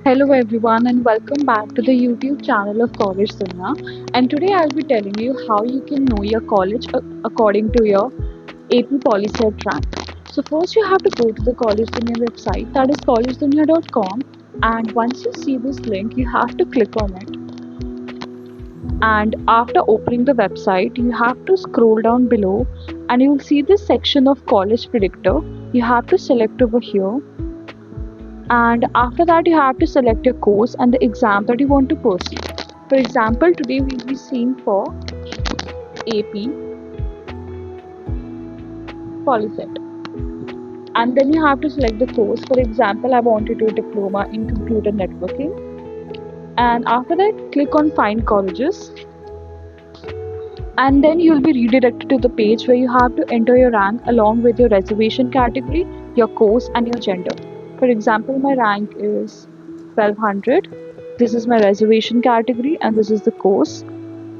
Hello everyone and welcome back to the YouTube channel of Collegedunia. And today I'll be telling you how you can know your college according to your AP POLYCET rank. So first you have to go to the Collegedunia website, that is collegedunia.com, and once you see this link you have to click on it. And after opening the website you have to scroll down below and you will see this section of College Predictor. You have to select over here, and after that you have to select your course and the exam that you want to pursue. For example, today we'll be seeing for AP POLYCET, and then you have to select the course. For example, I want to do a diploma in computer networking, and after that click on find colleges, and then you'll be redirected to the page where you have to enter your rank along with your reservation category, your course and your gender. For example, my rank is 1200. This is my reservation category and this is the course,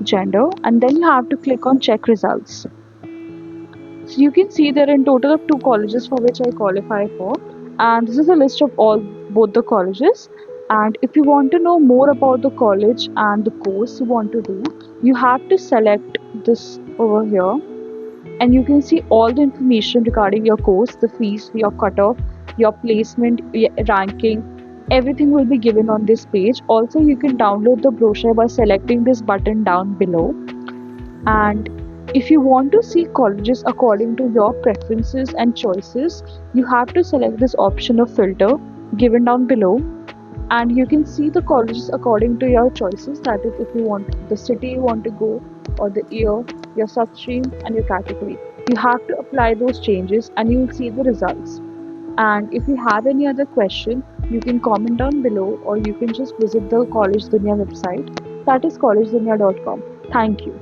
gender, and then you have to click on check results. So you can see there are in total of 2 colleges for which I qualify for, and this is a list of all both the colleges. And if you want to know more about the college and the course you want to do, you have to select this over here, and you can see all the information regarding your course, the fees, your cutoff, your placement, ranking. Everything will be given on this page. Also, you can download the brochure by selecting this button down below. And if you want to see colleges according to your preferences and choices, you have to select this option of filter given down below, and you can see the colleges according to your choices. That is, if you want the city you want to go, or the year, your substream and your category. You have to apply those changes and you will see the results. And if you have any other question, you can comment down below, or you can just visit the Collegedunia website, that is collegedunia.com. Thank you.